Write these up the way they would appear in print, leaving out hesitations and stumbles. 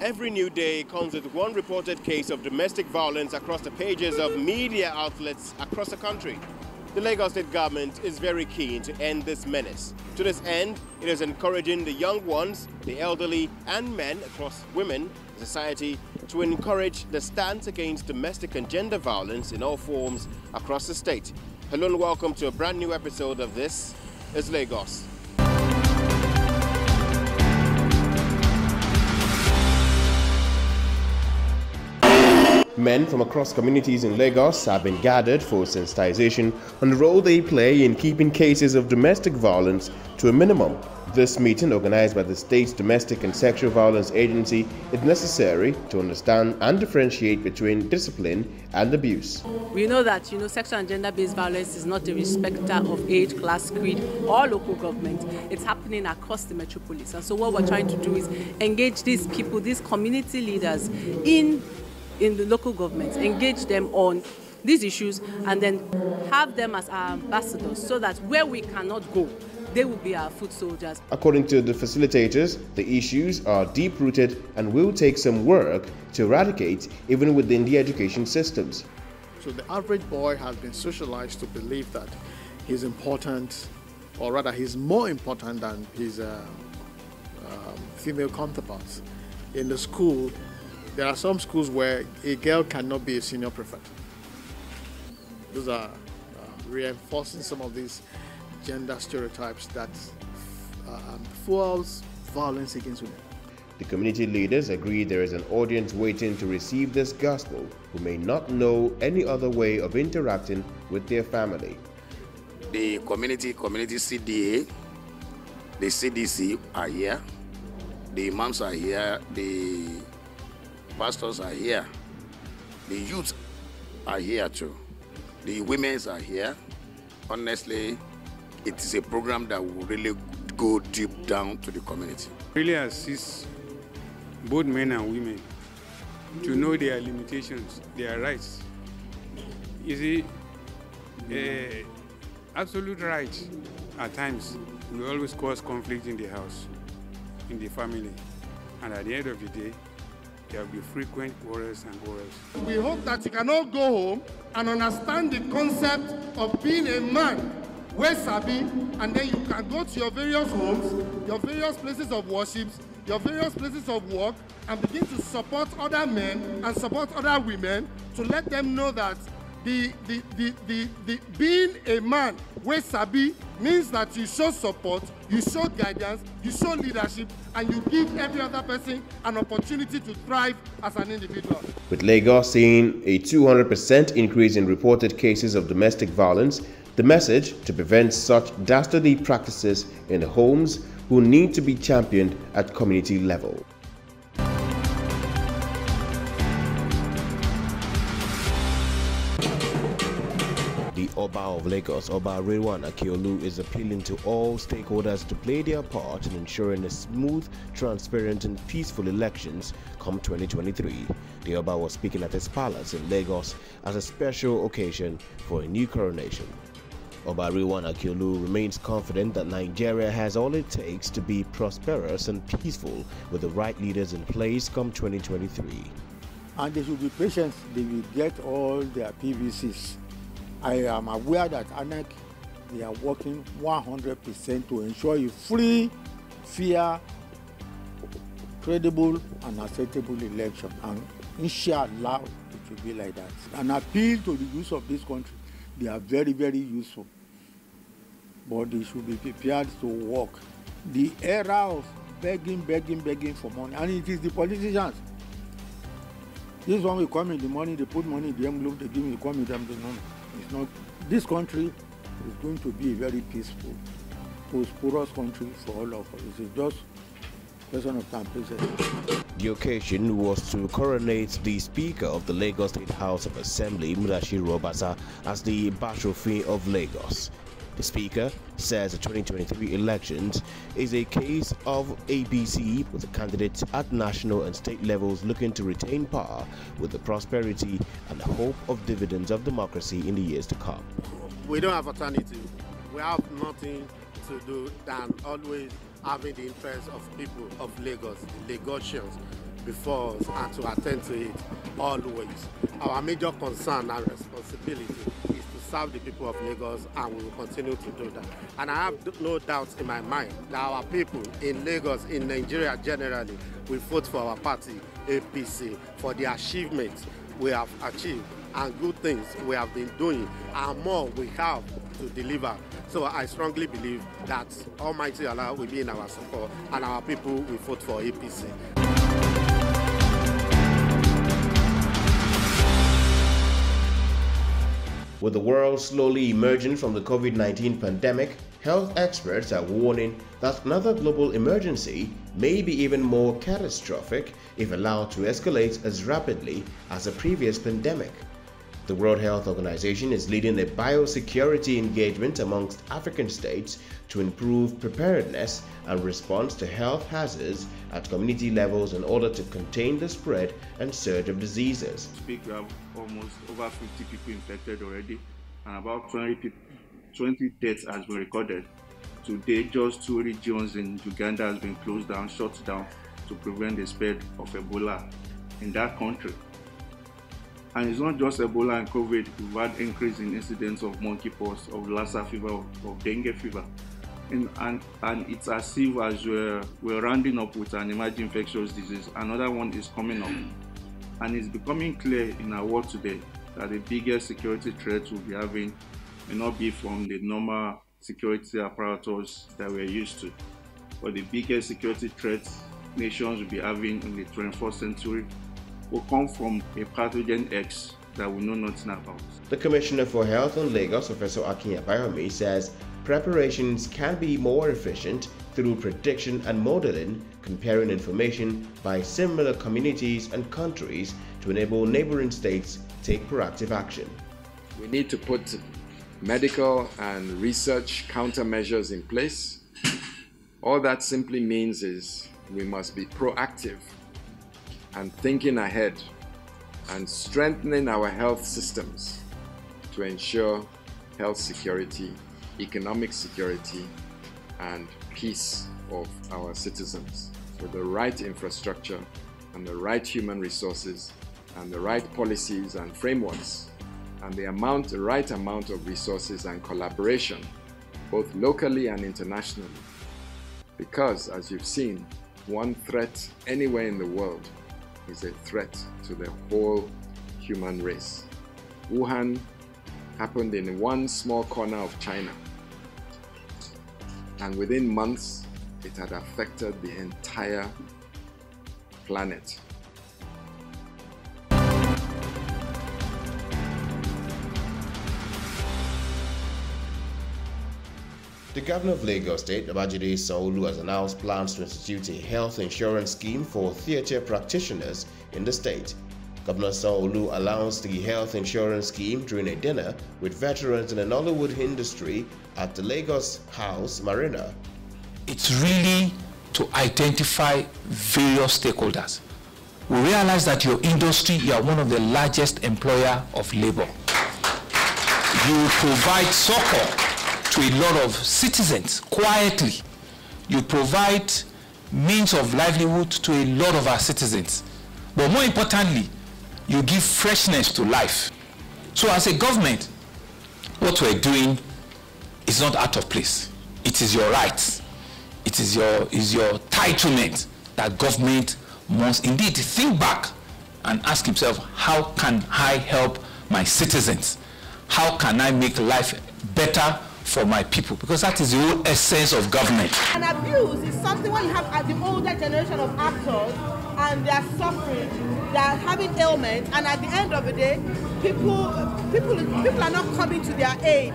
Every new day comes with one reported case of domestic violence across the pages of media outlets across the country. The Lagos State government is very keen to end this menace. To this end, it is encouraging the young ones, the elderly and men across women, society to encourage the stance against domestic and gender violence in all forms across the state. Hello and welcome to a brand new episode of This is Lagos. Men from across communities in Lagos have been gathered for sensitization on the role they play in keeping cases of domestic violence to a minimum. This meeting, organized by the state's Domestic and Sexual Violence Agency, is necessary to understand and differentiate between discipline and abuse. We know that sexual and gender-based violence is not a respecter of age, class, creed, or local government. It's happening across the metropolis. And so what we're trying to do is engage these people, these community leaders in the local government, engage them on these issues and then have them as our ambassadors so that where we cannot go, they will be our foot soldiers. According to the facilitators, the issues are deep-rooted and will take some work to eradicate even within the education systems. So the average boy has been socialized to believe that he's important, or rather he's more important than his female counterparts. In the school, there are some schools where a girl cannot be a senior prefect. Those are reinforcing some of these gender stereotypes that fuels violence against women. The community leaders agree there is an audience waiting to receive this gospel who may not know any other way of interacting with their family. The community CDA, the CDC are here, the imams are here, the pastors are here, the youth are here too, the women are here. Honestly, it is a program that will really go deep down to the community. Really assist both men and women to know their limitations, their rights. You see, absolute rights at times will always cause conflict in the house, in the family, and at the end of the day, there will be frequent quarrels and quarrels. We hope that you can all go home and understand the concept of being a man, where sabi, and then you can go to your various homes, your various places of worship, your various places of work, and begin to support other men and support other women to let them know that the being a man, where sabi, means that you show support, you show guidance, you show leadership, and you give every other person an opportunity to thrive as an individual. With Lagos seeing a 200% increase in reported cases of domestic violence, the message to prevent such dastardly practices in the homes will need to be championed at community level. The Oba of Lagos, Oba Arewan Akiolu, is appealing to all stakeholders to play their part in ensuring a smooth, transparent and peaceful elections come 2023. The Oba was speaking at his palace in Lagos as a special occasion for a new coronation. Oba Arewan Akiolu remains confident that Nigeria has all it takes to be prosperous and peaceful with the right leaders in place come 2023. And they should be patient, they will get all their PVCs. I am aware that ANEC, they are working 100% to ensure a free, fair, credible and acceptable election. And inshallah, it will be like that. An appeal to the youth of this country, they are very, very useful. But they should be prepared to work. The era of begging for money, and it is the politicians. This one will come in the morning, they put money in the envelope, they give me, come with them, they know. It's not. This country is going to be a very peaceful, prosperous country for all of us. It's just a question of time, please. The occasion was to coronate the Speaker of the Lagos State House of Assembly, Mudashiru Obasa, as the Bashofin of Lagos. The Speaker says the 2023 elections is a case of ABC, with the candidates at national and state levels looking to retain power with the prosperity and hope of dividends of democracy in the years to come. We don't have alternative. We have nothing to do than always having the interest of people of Lagos, the Lagosians. before us and to attend to it always. Our major concern and responsibility is to serve the people of Lagos, and we will continue to do that. And I have no doubt in my mind that our people in Lagos, in Nigeria generally, will vote for our party, APC, for the achievements we have achieved and good things we have been doing, and more we have to deliver. So I strongly believe that Almighty Allah will be in our support, and our people will vote for APC. With the world slowly emerging from the COVID-19 pandemic, health experts are warning that another global emergency may be even more catastrophic if allowed to escalate as rapidly as a previous pandemic. The World Health Organization is leading a biosecurity engagement amongst African states to improve preparedness and response to health hazards at community levels in order to contain the spread and surge of diseases. We have almost over 50 people infected already, and about 20 deaths has been recorded. Today, just 2 regions in Uganda has been closed down, shut down to prevent the spread of Ebola in that country. And it's not just Ebola and COVID. We've had increase in incidents of monkeypox, of Lassa fever, of dengue fever. And it's as if as we're rounding up with an emerging infectious disease, another one is coming up. And it's becoming clear in our world today that the biggest security threat we'll be having may not be from the normal security apparatus that we're used to, but the biggest security threats nations will be having in the 21st century will come from a pathogen X that we know nothing about. The Commissioner for Health in Lagos, Professor Akin Abayomi, says preparations can be more efficient through prediction and modeling, comparing information by similar communities and countries to enable neighboring states take proactive action. We need to put medical and research countermeasures in place. All that simply means is we must be proactive and thinking ahead and strengthening our health systems to ensure health security, economic security, and peace of our citizens. With the right infrastructure and the right human resources and the right policies and frameworks and the right amount of resources and collaboration, both locally and internationally. Because, as you've seen, one threat anywhere in the world is a threat to the whole human race. Wuhan happened in one small corner of China, and within months it had affected the entire planet. The Governor of Lagos State, Babajide Sanwo-Olu, has announced plans to institute a health insurance scheme for theatre practitioners in the state. Governor Sanwo-Olu announced the health insurance scheme during a dinner with veterans in the Nollywood industry at the Lagos House Marina. It's really to identify various stakeholders. We realize that your industry, you are one of the largest employer of labor. You provide succor to a lot of citizens quietly. You provide means of livelihood to a lot of our citizens. But more importantly, you give freshness to life. So as a government, what we're doing is not out of place. It is your right. It is your entitlement that government must indeed think back and ask himself, how can I help my citizens? How can I make life better for my people? Because that is the whole essence of government. And abuse is something when you have the older generation of actors and they are suffering, they are having ailments, and at the end of the day, people are not coming to their aid.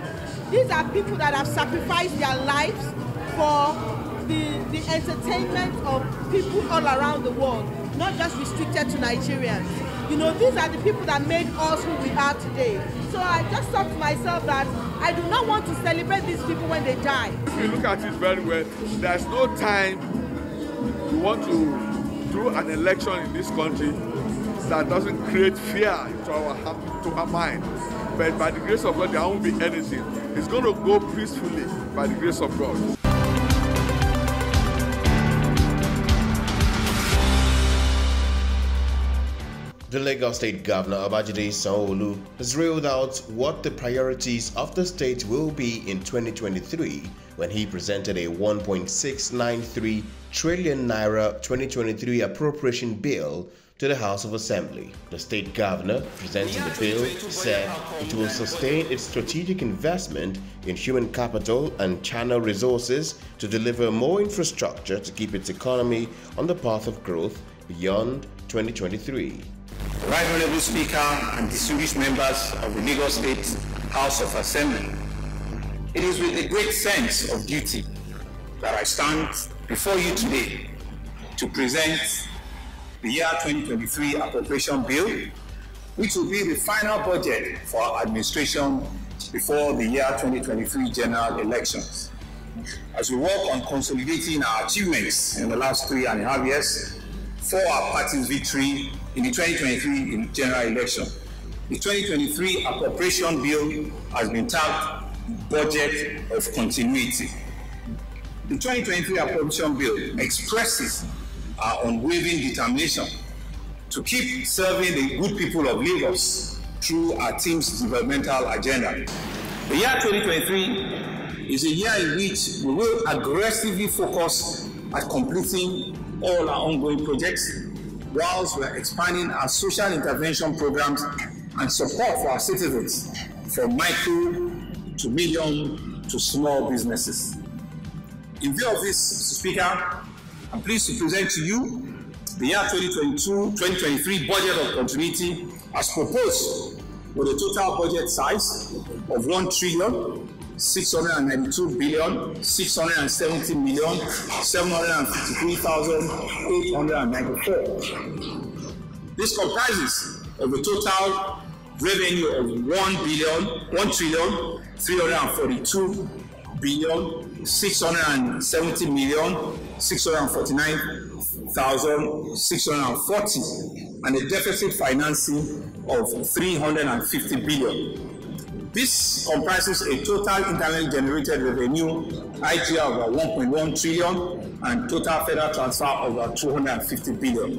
These are people that have sacrificed their lives for the entertainment of people all around the world, not just restricted to Nigerians. You know, these are the people that made us who we are today. So I just thought to myself that I do not want to celebrate these people when they die. If you look at it very well, there's no time we want to do an election in this country that doesn't create fear into our mind. But by the grace of God, there won't be anything. It's going to go peacefully by the grace of God. The Lagos State Governor Babajide Sanwo-Olu has railed out what the priorities of the state will be in 2023 when he presented a 1.693 trillion naira 2023 appropriation bill to the House of Assembly. The state governor presenting the bill said it will sustain its strategic investment in human capital and channel resources to deliver more infrastructure to keep its economy on the path of growth beyond 2023. Right Honorable Speaker and distinguished members of the Lagos State House of Assembly, it is with a great sense of duty that I stand before you today to present the year 2023 appropriation bill, which will be the final budget for our administration before the year 2023 general elections. As we work on consolidating our achievements in the last 3.5 years for our party's victory in the 2023 general election, the 2023 appropriation bill has been tagged Budget of Continuity. The 2023 appropriation bill expresses our unwavering determination to keep serving the good people of Lagos through our team's developmental agenda. The year 2023 is a year in which we will aggressively focus at completing all our ongoing projects, whilst we are expanding our social intervention programs and support for our citizens, from micro to medium to small businesses. In view of this, Mr. Speaker, I'm pleased to present to you the year 2022-2023 budget of continuity as proposed, with a total budget size of 1,692,753,894. This comprises of a total revenue of 1,342,670,649,640 and a deficit financing of 350 billion. This comprises a total internally generated revenue IGR of 1.1 trillion and total federal transfer of 250 billion.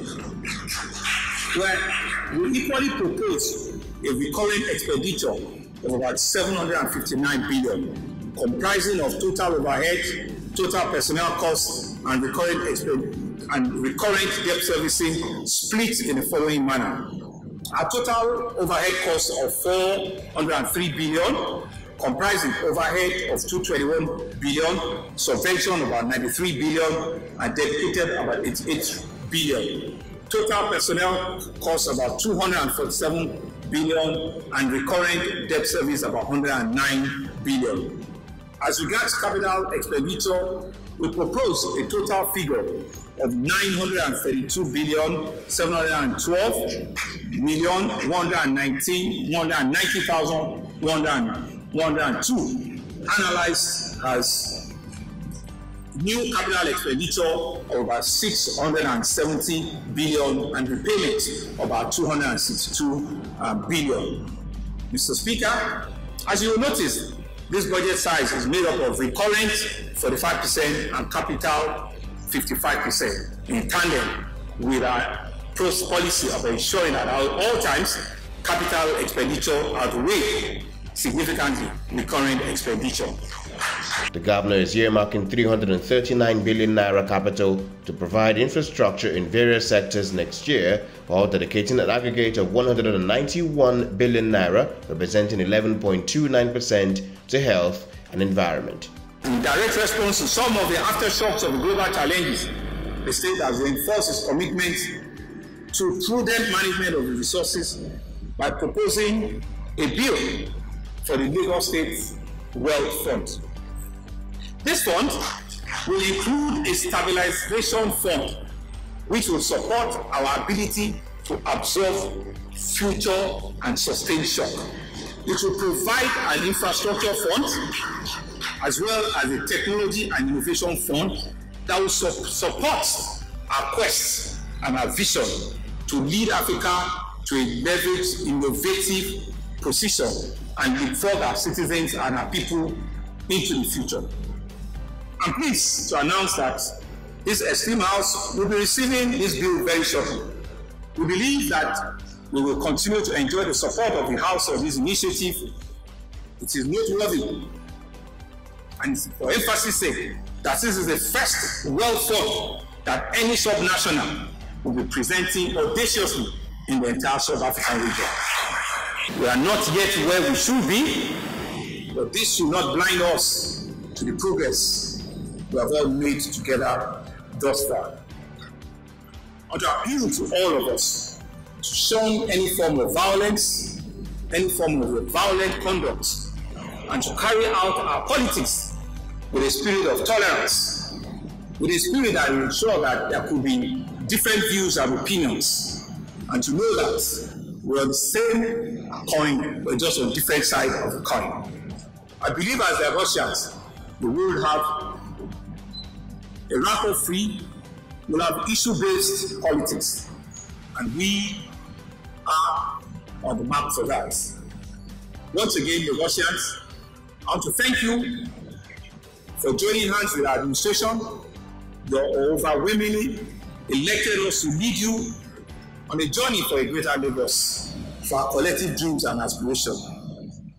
Where we equally propose a recurring expenditure of about 759 billion, comprising of total overhead, total personnel costs, and recurring debt servicing split in the following manner. Our total overhead cost of 403 billion, comprising overhead of 221 billion, subvention about 93 billion, and dedicated about 88 billion. Total personnel costs about 247 billion, and recurrent debt service about 109 billion. As regards capital expenditure, we propose a total figure of 932,712,190,102, analyzed as new capital expenditure of about 670 billion and repayment of about 262 billion. Mr. Speaker, as you will notice, this budget size is made up of recurrent 45% and capital 55%, in tandem with our policy of ensuring that at all times capital expenditure outweigh significantly recurrent expenditure. The governor is earmarking 339 billion naira capital to provide infrastructure in various sectors next year, while dedicating an aggregate of 191 billion naira, representing 11.29% to health and environment. In direct response to some of the aftershocks of the global challenges, the state has reinforced its commitment to prudent management of the resources by proposing a bill for the Lagos State Wealth Fund. This fund will include a stabilization fund which will support our ability to absorb future and sustained shock. It will provide an infrastructure fund as well as a technology and innovation fund that will support our quest and our vision to lead Africa to a leveraged, innovative position and leapfrog our citizens and our people into the future. I'm pleased to announce that this esteemed House will be receiving this bill very shortly. We believe that we will continue to enjoy the support of the House of this initiative. It is noteworthy, and for emphasis sake, that this is the first well thought that any subnational will be presenting audaciously in the entire South African region. We are not yet where we should be, but this should not blind us to the progress we have all made together thus far. I want to appeal to all of us to shun any form of violence, any form of violent conduct, and to carry out our politics with a spirit of tolerance, with a spirit that will ensure that there could be different views and opinions, and to know that we're on the same coin, but just on different sides of the coin. I believe as the Russians, we will have a rancor-free, we'll have issue-based politics, and we are on the map for that. Once again, the Russians, I want to thank you for joining hands with our administration. You overwhelmingly elected us to lead you on a journey for a greater Lagos, for our collective dreams and aspirations.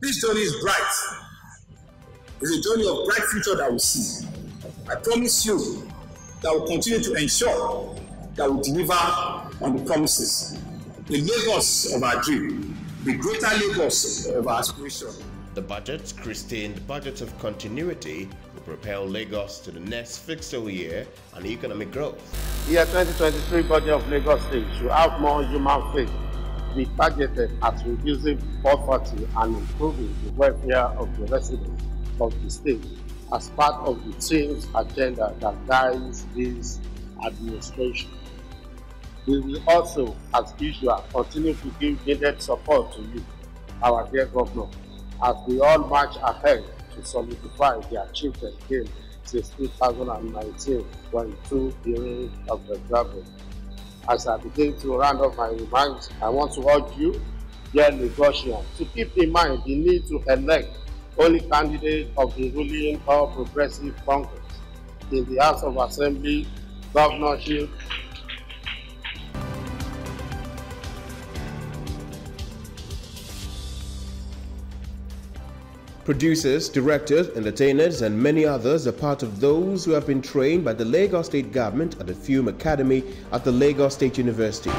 This journey is bright. It's a journey of bright future that we see. I promise you that we'll continue to ensure that we deliver on the promises. The Lagos of our dream, the greater Lagos of our aspiration. The budget, christened Budget of Continuity, will propel Lagos to the next fiscal year and economic growth. Year 2023 budget of Lagos State should have more human faith, be targeted at reducing poverty and improving the welfare of the residents of the state as part of the change agenda that guides this administration. We will also, as usual, continue to give needed support to you, our dear Governor, as we all march ahead to solidify the achievement gained since 2019 when 2 years of the government. As I begin to round up my remarks, I want to urge you, dear Lagosians, to keep in mind the need to elect only candidate of the ruling All Progressive Congress in the House of Assembly, governorship, Producers, directors, entertainers, and many others are part of those who have been trained by the Lagos State Government at the Film Academy at the Lagos State University.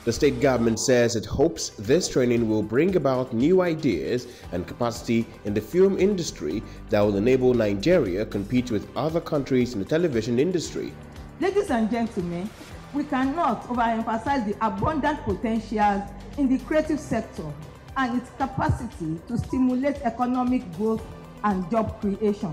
The state government says it hopes this training will bring about new ideas and capacity in the film industry that will enable Nigeria compete with other countries in the television industry. Ladies and gentlemen, we cannot overemphasize the abundant potentials in the creative sector and its capacity to stimulate economic growth and job creation,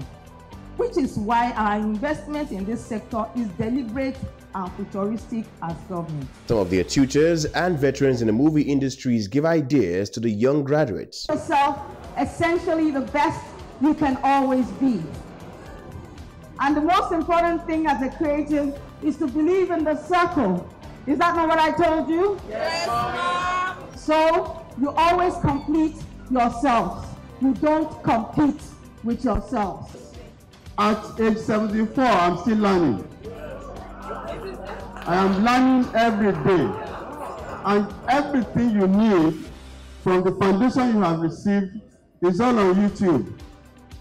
which is why our investment in this sector is deliberate and futuristic as government. Some of their tutors and veterans in the movie industries give ideas to the young graduates. Yourself essentially the best you can always be. And the most important thing as a creative is to believe in the circle. Is that not what I told you? Yes, ma'am. So you always complete yourselves. You don't compete with yourselves. At age 74, I'm still learning. I am learning every day. And everything you need from the foundation you have received is all on YouTube.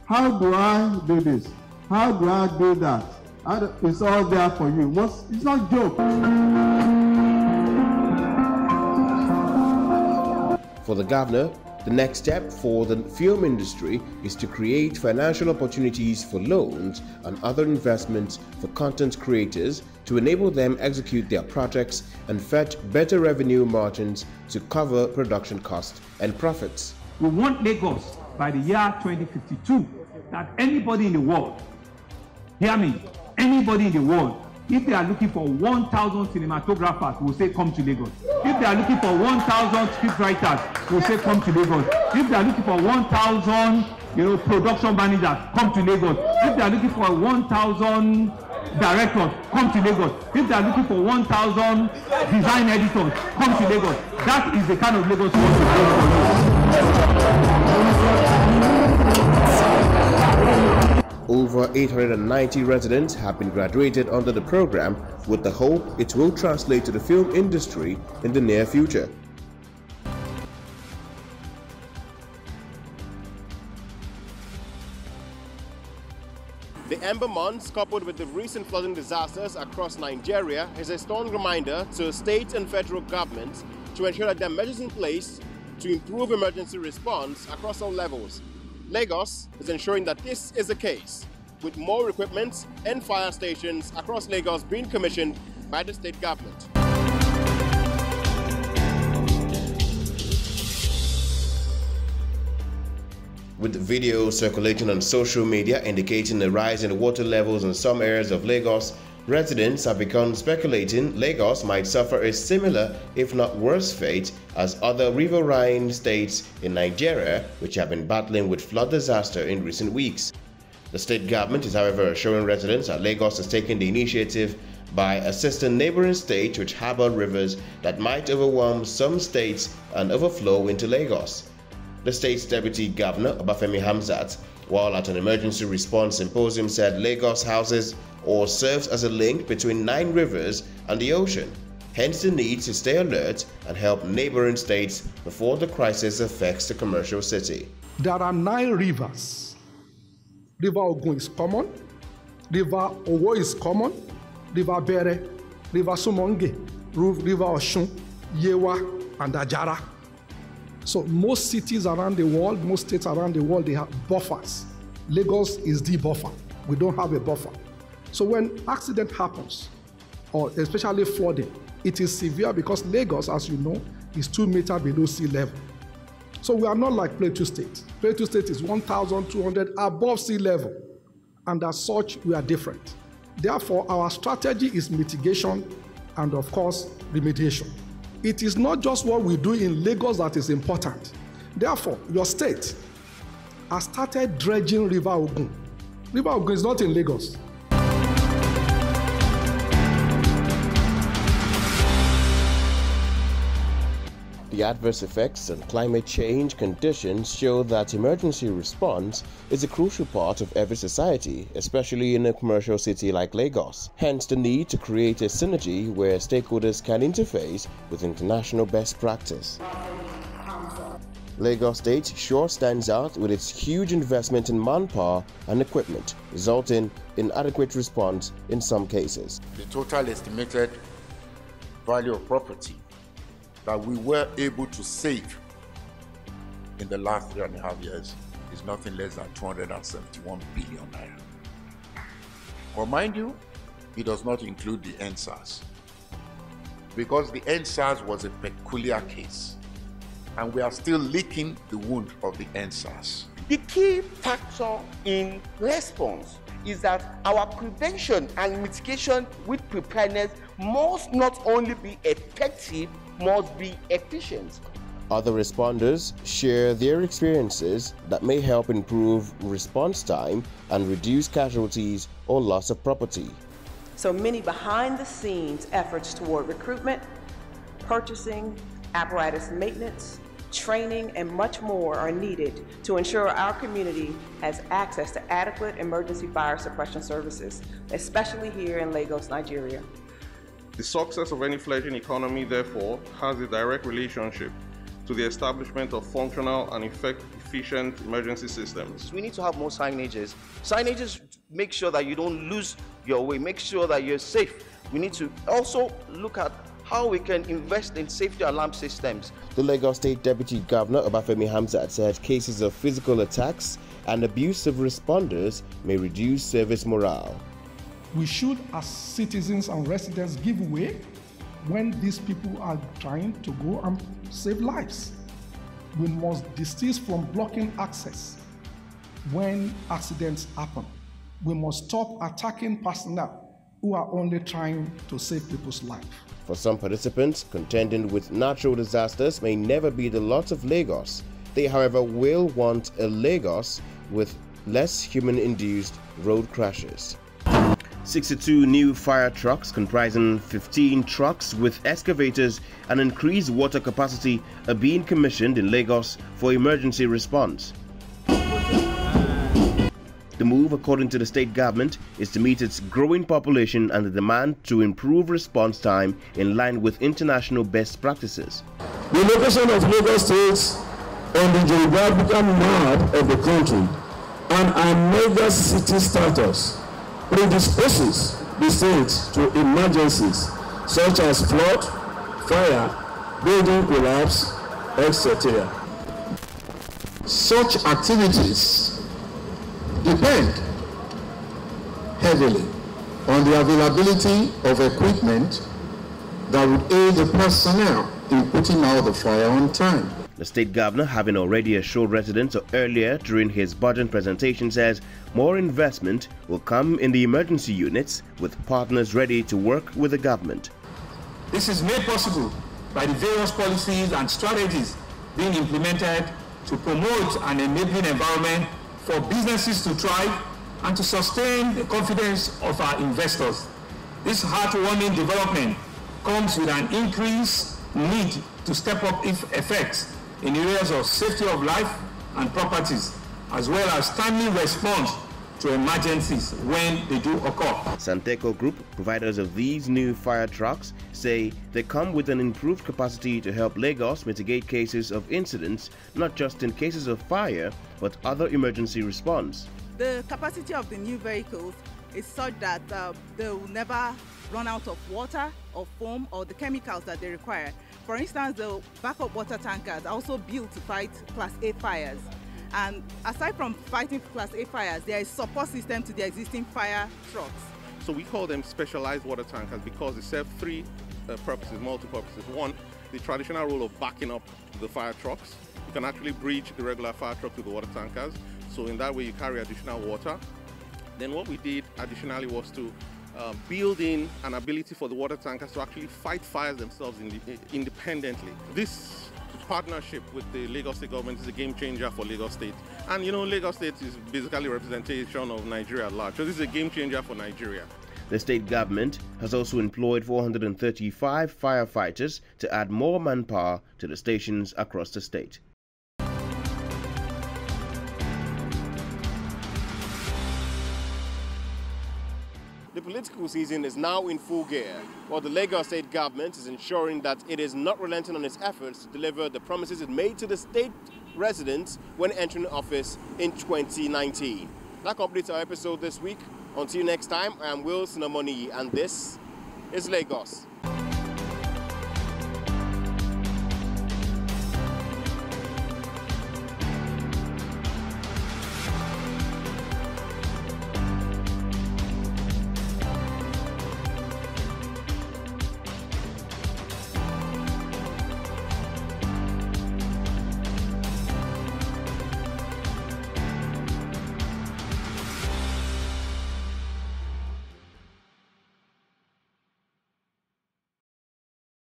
How do I do this? How do I do that? It's all there for you. It's not a joke. For the governor, the next step for the film industry is to create financial opportunities for loans and other investments for content creators to enable them execute their projects and fetch better revenue margins to cover production costs and profits. We want Lagos by the year 2052 that anybody in the world, hear me, anybody in the world, if they are looking for 1,000 cinematographers, we'll say come to Lagos. If they are looking for 1,000 scriptwriters, we'll say come to Lagos. If they are looking for 1,000, production managers, come to Lagos. If they are looking for 1,000 directors, come to Lagos. If they are looking for 1,000 design editors, come to Lagos. That is the kind of Lagos we want to build for you. over 890 residents have been graduated under the program, with the hope it will translate to the film industry in the near future. The Ember months, coupled with the recent flooding disasters across Nigeria, is a strong reminder to state and federal governments to ensure that there are measures in place to improve emergency response across all levels. Lagos is ensuring that this is the case, with more equipment and fire stations across Lagos being commissioned by the state government. With videos circulating on social media indicating a rise in the water levels in some areas of Lagos, residents have begun speculating Lagos might suffer a similar, if not worse, fate as other riverine states in Nigeria, which have been battling with flood disaster in recent weeks. The state government is, however, assuring residents that Lagos is taking the initiative by assisting neighboring states which harbor rivers that might overwhelm some states and overflow into Lagos. The state's Deputy Governor, Obafemi Hamzat, while at an emergency response symposium, said Lagos houses or serves as a link between 9 rivers and the ocean, hence the need to stay alert and help neighboring states before the crisis affects the commercial city. There are 9 rivers. River Ogun is common, River Owo is common, River Bere, River Sumonge, River Oshun, Yewa, and Ajara. So most cities around the world, most states around the world, they have buffers. Lagos is the buffer. We don't have a buffer. So when accident happens, or especially flooding, it is severe because Lagos, as you know, is 2 meters below sea level. So we are not like Plateau State. Plateau State is 1,200 above sea level. And as such, we are different. Therefore, our strategy is mitigation and, of course, remediation. It is not just what we do in Lagos that is important. Therefore, your state has started dredging River Ogun. River Ogun is not in Lagos. The adverse effects and climate change conditions show that emergency response is a crucial part of every society, especially in a commercial city like Lagos. Hence the need to create a synergy where stakeholders can interface with international best practice. Lagos State sure stands out with its huge investment in manpower and equipment, resulting in adequate response in some cases. The total estimated value of property that we were able to save in the last 3.5 years is nothing less than 271 billion naira. But mind you, it does not include the NSAS, because the NSAS was a peculiar case, and we are still licking the wound of the NSAS. The key factor in response is that our prevention and mitigation with preparedness must not only be effective, must be efficient. Other responders share their experiences that may help improve response time and reduce casualties or loss of property. So many behind-the-scenes efforts toward recruitment, purchasing, apparatus maintenance, training, and much more are needed to ensure our community has access to adequate emergency fire suppression services, especially here in Lagos, Nigeria. The success of any fledgling economy, therefore, has a direct relationship to the establishment of functional and efficient emergency systems. We need to have more signages. Signages make sure that you don't lose your way, make sure that you're safe. We need to also look at how we can invest in safety alarm systems. The Lagos State Deputy Governor, Obafemi Hamzat, said cases of physical attacks and abuse of responders may reduce service morale. We should, as citizens and residents, give way when these people are trying to go and save lives. We must desist from blocking access when accidents happen. We must stop attacking personnel who are only trying to save people's lives. For some participants, contending with natural disasters may never be the lot of Lagos. They, however, will want a Lagos with less human-induced road crashes. 62 new fire trucks comprising 15 trucks with excavators and increased water capacity are being commissioned in Lagos for emergency response. The move, according to the state government, is to meet its growing population and the demand to improve response time in line with international best practices. The location of Lagos State on the geographical map of the country and our mega city status predisposes the state to emergencies such as flood, fire, building collapse, etc. Such activities depend heavily on the availability of equipment that would aid the personnel in putting out the fire on time. The state governor, having already assured residents earlier during his budget presentation, says more investment will come in the emergency units with partners ready to work with the government. This is made possible by the various policies and strategies being implemented to promote an enabling environment for businesses to thrive and to sustain the confidence of our investors. This heartwarming development comes with an increased need to step up effects in areas of safety of life and properties, as well as timely response to emergencies when they do occur. Santeco Group, providers of these new fire trucks, say they come with an improved capacity to help Lagos mitigate cases of incidents, not just in cases of fire, but other emergency response. The capacity of the new vehicles is such that they will never run out of water or foam or the chemicals that they require. For instance, the backup water tankers are also built to fight Class A fires. And aside from fighting Class A fires, there is support system to the existing fire trucks. So we call them specialized water tankers because they serve three purposes, multi-purposes. One, the traditional role of backing up the fire trucks. You can actually bridge the regular fire truck to the water tankers. So in that way, you carry additional water. Then what we did additionally was to build in an ability for the water tankers to actually fight fires themselves independently. This partnership with the Lagos State government is a game changer for Lagos State. And you know, Lagos State is basically a representation of Nigeria at large. So this is a game changer for Nigeria. The state government has also employed 435 firefighters to add more manpower to the stations across the state. The political season is now in full gear, while the Lagos State government is ensuring that it is not relenting on its efforts to deliver the promises it made to the state residents when entering office in 2019. That completes our episode this week. Until next time, I am Will Sinamoni, and this is Lagos.